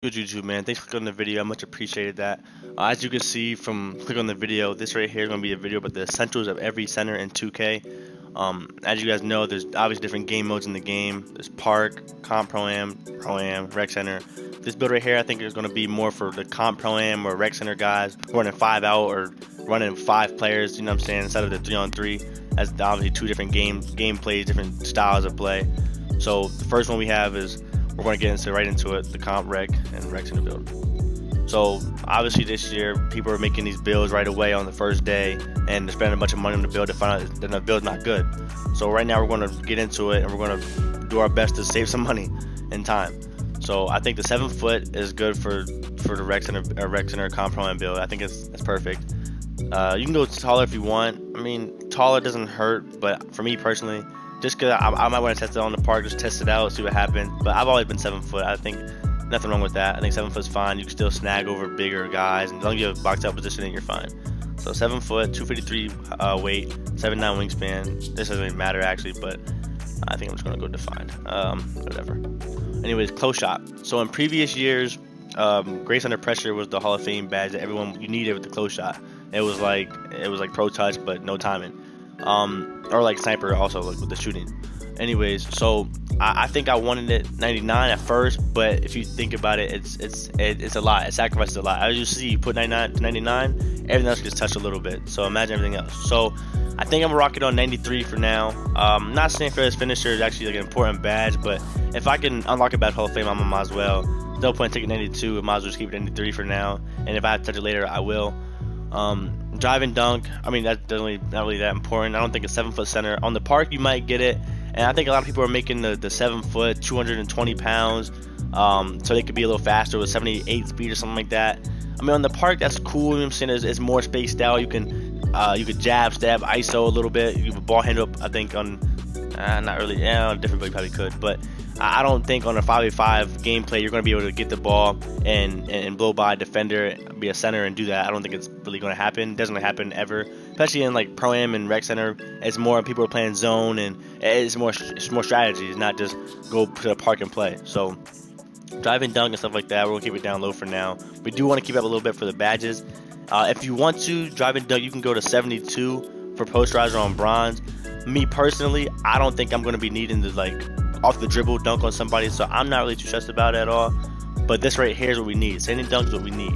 Good YouTube, man. Thanks for clicking on the video. I much appreciated that. As you can see from click on the video, this right here is going to be a video about the essentials of every center in 2K. As you guys know, there's obviously different game modes in the game. There's Park, Comp Pro-Am, Rec Center. This build right here, I think is going to be more for the Comp Pro-Am or Rec Center guys running 5 out or running 5 players, you know what I'm saying, instead of the 3-on-3. That's obviously two different gameplays, different styles of play. So the first one we have is we're going to get right into it, the Comp Rec and Rec Center build. So obviously this year people are making these builds right away on the first day and they're spending a bunch of money on the build to find out that the build's not good. So right now we're going to get into it and we're going to do our best to save some money and time. So I think the 7 foot is good for the Rec Center Comp Pro-Am build. I think it's perfect. You can go taller if you want. I mean, taller doesn't hurt, but for me personally, just because I might want to test it on the park, just test it out, see what happens. But I've always been 7 foot. I think nothing wrong with that. I think 7 foot's fine. You can still snag over bigger guys, and as long as you have box out positioning, you're fine. So 7 foot, 253 weight, 7'9" wingspan. This doesn't even matter actually, but I think I'm just gonna go defined. Whatever. Anyways, close shot. So in previous years, Grace Under Pressure was the Hall of Fame badge that you needed with the close shot. It was like pro touch, but no timing. Or like sniper also, like with the shooting. Anyways, so I think I wanted it 99 at first, but if you think about it, it's a lot. It sacrifices a lot. As you see, you put 99 to 99, everything else gets touched a little bit. So imagine everything else. So I think I'm gonna rock it on 93 for now. Not saying for this finisher is actually like an important badge, but if I can unlock a badge Hall of Fame, I might as well. No point taking 92. I might as well just keep it 93 for now. And if I have to touch it later, I will. Drive and dunk, I mean, that's definitely not really that important. I don't think a 7 foot center on the park you might get it, and I think a lot of people are making the 7 foot 220 pounds so they could be a little faster with 78 speed or something like that. I mean, on the park that's cool, you know what I'm saying. It's more spaced out. You could jab, stab, ISO a little bit. You have a ball handle up, I think, on not really, yeah, different, but you probably could, but I don't think on a 5v5 gameplay you're going to be able to get the ball and blow by a defender, be a center, and do that. I don't think it's really going to happen. It doesn't really happen ever, especially in like Pro-Am and Rec Center. It's more people are playing zone, and it's more strategy. It's not just go to the park and play. So drive and dunk and stuff like that, we're going to keep it down low for now. We do want to keep it up a little bit for the badges. If you want to drive and dunk, you can go to 72 for posterizer on bronze. Me personally, I don't think I'm going to be needing to like off the dribble dunk on somebody, so I'm not really too stressed about it at all. But this right here is what we need. Standing dunk is what we need.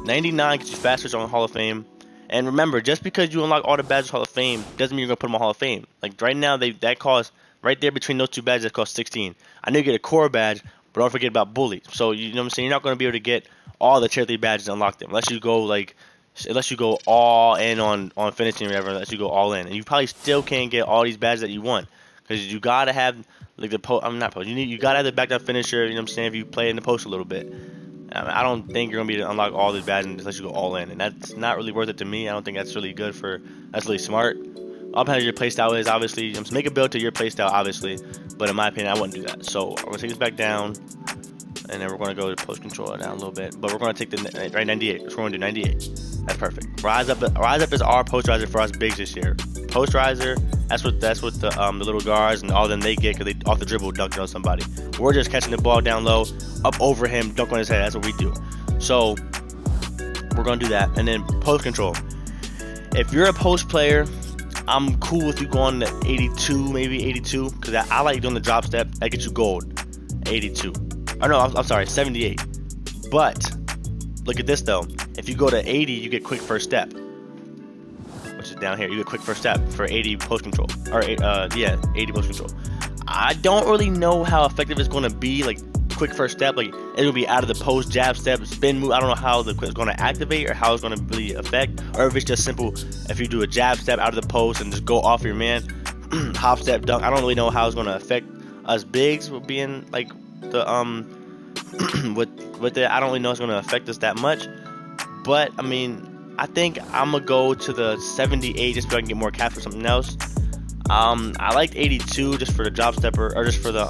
99 gets you faster on Hall of Fame. And remember, just because you unlock all the badges Hall of Fame doesn't mean you're gonna put them on Hall of Fame. Like right now, that costs right there between those two badges, that costs 16. I know you get a core badge, but don't forget about bully. So you know what I'm saying. You're not gonna be able to get all the tier 3 badges and unlock them unless you go all in on finishing or whatever. Unless you go all in, and you probably still can't get all these badges that you want because you gotta have like the post. I'm not post. You gotta have the back down finisher. You know what I'm saying? If you play in the post a little bit. I don't think you're gonna be able to unlock all these badges unless you go all in, and that's not really worth it to me. I don't think that's really good that's really smart. Up how your playstyle is, obviously, just make a build to your playstyle, obviously, but in my opinion, I wouldn't do that. So we're gonna take this back down, and then we're gonna go to post control down a little bit, but we're gonna take the right 98. So we're gonna do 98. That's perfect. Rise up is our post riser for us bigs this year. Post riser, that's what the little guards and all them they get because they off the dribble dunk on somebody. We're just catching the ball down low, up over him, dunk on his head. That's what we do. So we're gonna do that, and then post control. If you're a post player, I'm cool if you go on to 82, maybe 82, because I like doing the drop step. That gets you gold. 82. Oh no, I'm sorry, 78. But look at this though. If you go to 80, you get quick first step, which is down here. You get quick first step for 80 post control, or 80 post control. I don't really know how effective it's going to be, like quick first step. Like it'll be out of the post, jab step, spin move. I don't know how the quick is going to activate or how it's going to really affect, or if it's just simple. If you do a jab step out of the post and just go off your man, hop step dunk. I don't really know how it's going to affect us bigs with being like the with it. I don't really know it's going to affect us that much. But I mean, I think I'm gonna go to the 78 just so I can get more caps for something else. I liked 82 just for the drop stepper, or just for the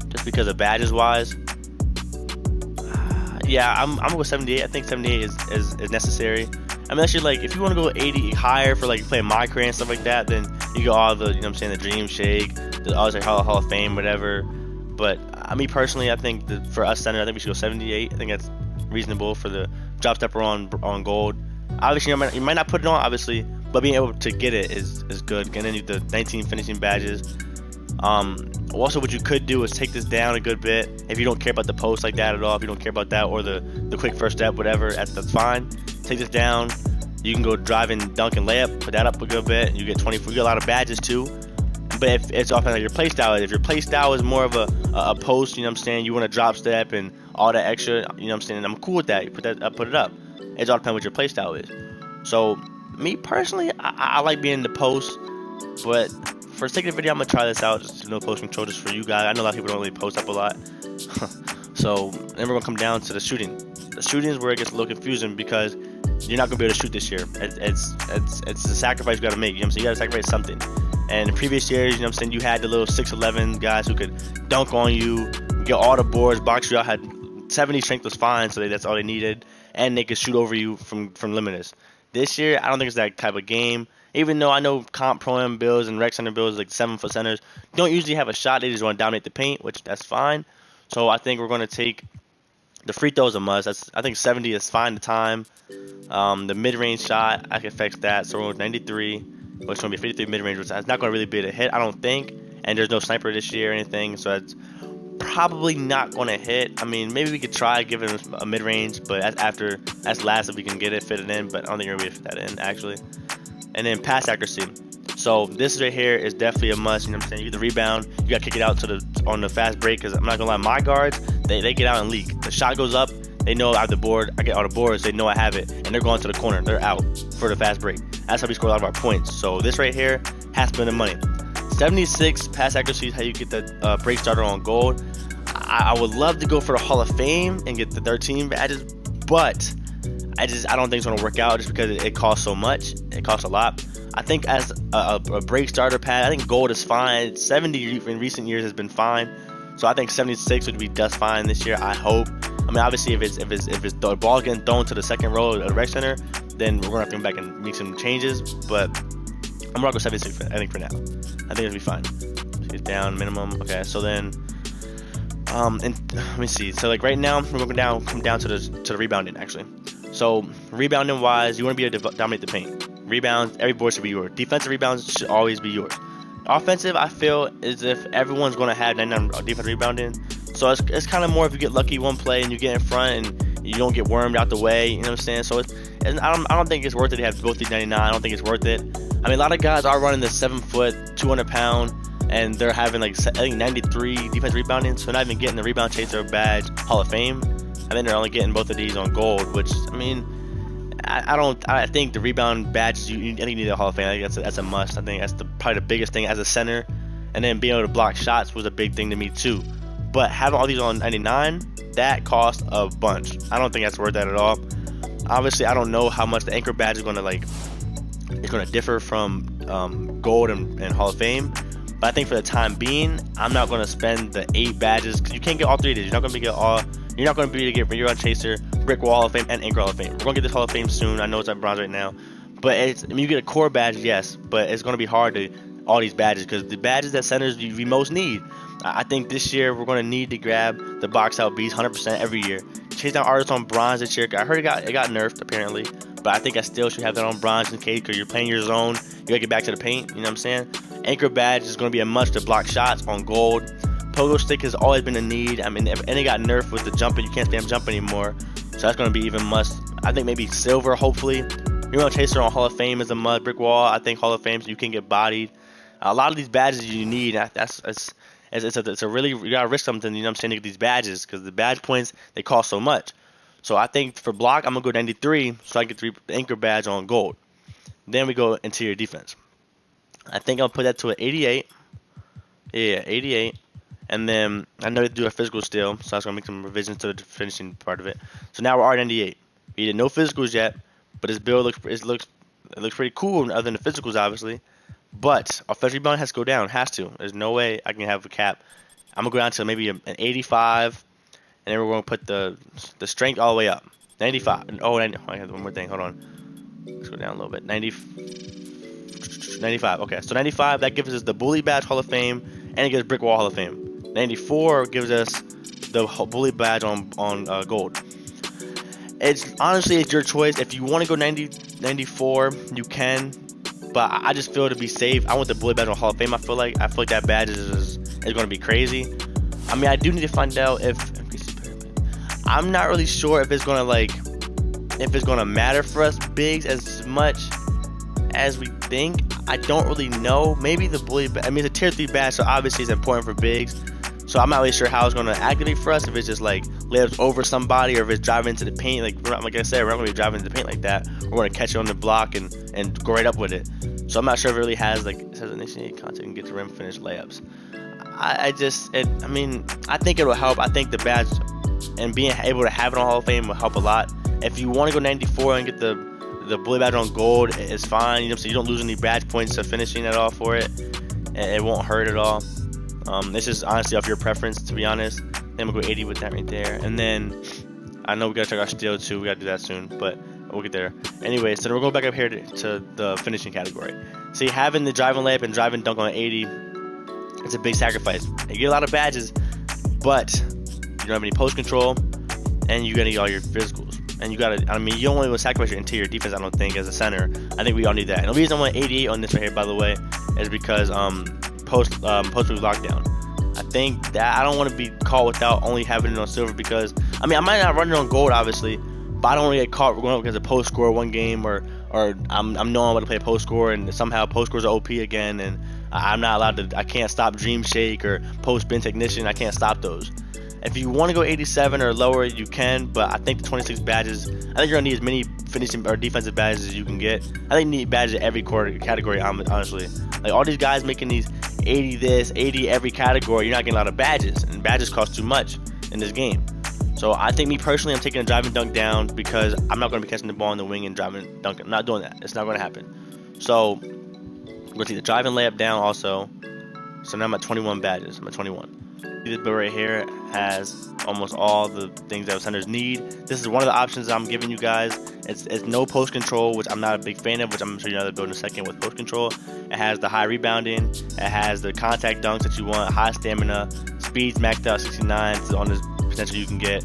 just because of badges wise. Yeah, I'm gonna go 78. I think 78 is necessary. I mean, actually, like if you want to go 80 higher for like playing Minecraft and stuff like that, then you go all the, you know what I'm saying, the Dream Shake, the Hall of Fame, whatever. But Me personally, I think that for us center, I think we should go 78. I think that's reasonable for the drop stepper on gold. Obviously, you might not put it on, obviously, but being able to get it is good. And then the 19 finishing badges. Also, what you could do is take this down a good bit. If you don't care about the post like that at all, if you don't care about that or the quick first step, whatever, that's fine. Take this down. You can go drive and dunk and layup, put that up a good bit. You get 24. You get a lot of badges too. But if it's often like your play style is, if your play style is more of a post, you know what I'm saying, you want to drop step and all that extra, you know what I'm saying, and I'm cool with that. You put it up. It all depends what your play style is. So me personally, I like being in the post, but for the sake of the video, I'm gonna try this out. Just no post control, just for you guys. I know a lot of people don't really post up a lot. So then we're gonna come down to the shooting. The shooting is where it gets a little confusing because you're not gonna be able to shoot this year. It's a sacrifice you gotta make. You know what I'm saying? You gotta sacrifice something. And in previous years, you know what I'm saying, you had the little 6'11" guys who could dunk on you, get all the boards, box you out. Had 70 strength was fine, so that's all they needed, and they could shoot over you from limitless. This year, I don't think it's that type of game. Even though I know comp pro-am builds and rec center builds, like 7-foot centers, don't usually have a shot. They just want to dominate the paint, which that's fine. So I think we're going to take the free throws a must. I think 70 is fine the time. The mid-range shot, I can fix that. So we're going 93. Which going to be 53 mid-range, which is not going to really be a hit, I don't think. And there's no sniper this year or anything, so that's probably not going to hit. I mean, maybe we could try giving a mid-range, but that's last if we can get it, fit it in. But I don't think we're going to be able to fit that in, actually. And then pass accuracy. So this right here is definitely a must. You know what I'm saying? You get the rebound, you got to kick it out on the fast break. Because I'm not going to lie, my guards, they get out and leak. The shot goes up, they know I have the board. I get all the boards, they know I have it, and they're going to the corner. They're out for the fast break. That's how we score a lot of our points. So this right here has to be the money. 76 pass accuracy is how you get the break starter on gold. I would love to go for the Hall of Fame and get the 13 badges, but I don't think it's going to work out just because it costs so much. It costs a lot. I think as a break starter pad, I think gold is fine. 70 in recent years has been fine. So I think 76 would be just fine this year, I hope. I mean, obviously, if it's the ball getting thrown to the second row of the rec center, then we're gonna have to come back and make some changes. But I'm gonna go 76. I think for now, I think it'll be fine. It's down minimum. Okay, so then, and let me see. So like right now, we're gonna come down to the rebounding actually. So rebounding wise, you want to be able to dominate the paint. Rebounds, every board should be yours. Defensive rebounds should always be yours. Offensive, I feel as if everyone's gonna have 99 defensive rebounding. So it's kind of more if you get lucky one play and you get in front and you don't get wormed out the way, you know what I'm saying? So I don't think it's worth it to have both these 99. I don't think it's worth it. I mean, a lot of guys are running the 7-foot, 200-pound, and they're having like I think 93 defense rebounding, so not even getting the rebound chaser badge Hall of Fame. I think they're only getting both of these on gold, which I mean, I think the rebound badges I think you need a Hall of Fame. I think that's a must. I think that's probably the biggest thing as a center, and then being able to block shots was a big thing to me too. But having all these on 99, that costs a bunch. I don't think that's worth that at all. Obviously, I don't know how much the anchor badge is going to it's going to differ from gold and Hall of Fame. But I think for the time being, I'm not going to spend the 8 badges because you can't get all 3 of these. You're not going to get all. You're not going to be able to get Rebound Chaser, Brick Wall Hall of Fame, and Anchor Hall of Fame. We're going to get this Hall of Fame soon. I know it's at bronze right now, but you get a core badge, yes, but it's going to be hard to all these badges because the badges that centers we most need. I think this year we're going to need to grab the box out beast 100% every year. Chase down artists on bronze this year. I heard it got nerfed apparently, but I think I still should have that on bronze in case because you're playing your zone. You got to get back to the paint. You know what I'm saying? Anchor badge is going to be a must to block shots on gold. Pogo stick has always been a need. I mean, and it got nerfed with the jumping. You can't spam jump anymore, so that's going to be even must. I think maybe silver, hopefully. You're going to chaser on Hall of Fame as a must. Brick Wall, I think Hall of Fame so you can get bodied. A lot of these badges you need. It's a really, you gotta risk something, you know what I'm saying, to get these badges because the badge points they cost so much. So I think for block I'm gonna go 93 so I can get the anchor badge on gold. Then we go interior defense. I think I'll put that to an 88. Yeah, 88. And then I know to do a physical still, so I was gonna make some revisions to the finishing part of it. So now we're R98. We did no physicals yet, but this build looks pretty cool other than the physicals obviously. But offensive rebound has to go down. Has to. There's no way I can have a cap. I'm going to go down to maybe an 85. And then we're going to put the strength all the way up. 95. Oh, I have one more thing. Hold on. Let's go down a little bit. 95. Okay, so 95. That gives us the Bully Badge Hall of Fame. And it gives Brick Wall Hall of Fame. 94 gives us the bully badge on gold. It's honestly, it's your choice. If you want to go 94, you can. But I just feel, to be safe, I want the bully badge on Hall of Fame. I feel like that badge is going to be crazy. I mean, I do need to find out if I'm not really sure if it's gonna matter for us bigs as much as we think. I don't really know. Maybe the bully, I mean, it's a tier 3 badge, so obviously it's important for bigs. So I'm not really sure how it's going to activate for us. If it's just like layups over somebody, or if it's driving into the paint. Like I said, we're not going to be driving into the paint like that. We're going to catch it on the block and go right up with it. So I'm not sure if it really has, like, it says initiate contact and get to rim finish layups. I think it'll help. I think the badge and being able to have it on Hall of Fame will help a lot. If you want to go 94 and get the bully badge on gold, it's fine. You know what I'm saying? You don't lose any badge points to finishing at all for it. It won't hurt at all. This is honestly off your preference, to be honest. Then we'll go 80 with that right there. And then I know we gotta check our steal too. We gotta do that soon, but we'll get there. Anyway, so then we're going back up here to the finishing category. See, having the driving layup and driving dunk on 80, it's a big sacrifice. You get a lot of badges, but you don't have any post control, and you're gonna get all your physicals. And you gotta, I mean, you don't want to sacrifice your interior defense, I don't think, as a center. I think we all need that. And the reason I want 88 on this right here, by the way, is because post move lockdown. I think that I don't want to be caught without only having it on silver, because I mean, I might not run it on gold obviously, but I don't want to get caught going up against a post score one game, or I'm knowing how to play post score and somehow post scores are OP again, and I'm not allowed to. I can't stop Dream Shake or post bin technician. I can't stop those. If you want to go 87 or lower, you can, but I think the 26 badges, I think you're gonna need as many finishing or defensive badges as you can get. I think you need badges at every category, honestly. Like, all these guys making these 80 this, 80 every category, you're not getting a lot of badges, and badges cost too much in this game. So I think, me personally, I'm taking a driving dunk down, because I'm not going to be catching the ball in the wing and driving dunk. I'm not doing that. It's not going to happen. So we'll take the driving layup down also. So now I'm at 21 badges. I'm at 21. This bill right here has almost all the things that centers need. This is one of the options that I'm giving you guys. It's no post control, which I'm not a big fan of, which I'm going to show you another build in a second with post control. It has the high rebounding. It has the contact dunks that you want, high stamina, speeds maxed out 69 on this potential you can get.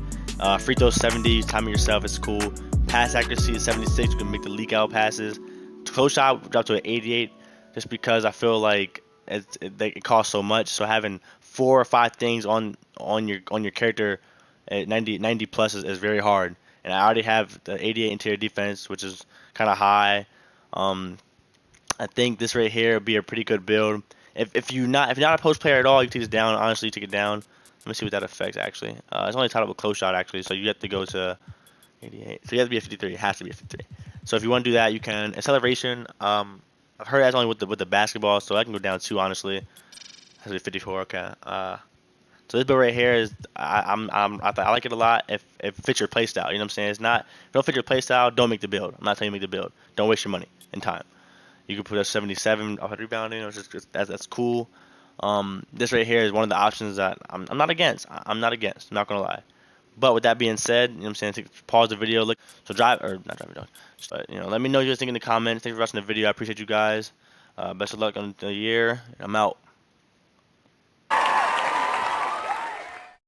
Free throws 70, you time it yourself, it's cool. Pass accuracy is 76, you can make the leak out passes. Close shot dropped to an 88, just because I feel like it costs so much. So having 4 or 5 things on your character at 90 plus is very hard. And I already have the 88 interior defense, which is kind of high. I think this right here would be a pretty good build. If you're not a post player at all, you take this down. Honestly, you take it down. Let me see what that affects actually. It's only tied up with close shot actually, so you have to go to 88. So you have to be a 53. It has to be a 53. So if you want to do that, you can. Acceleration, I've heard that's only with the basketball, so I can go down 2 honestly. It has to be 54. Okay. So this build right here is I like it a lot if it fits your playstyle. You know what I'm saying? It's not, if it don't fit your playstyle, don't make the build. I'm not telling you to make the build. Don't waste your money and time. You can put a 77 off of rebounding, which is that's cool. This right here is one of the options that I'm not against. I'm not gonna lie. But with that being said, you know what I'm saying, pause the video, look, so not drive dog. But let me know what you guys think in the comments. Thanks for watching the video. I appreciate you guys. Best of luck on the year. I'm out.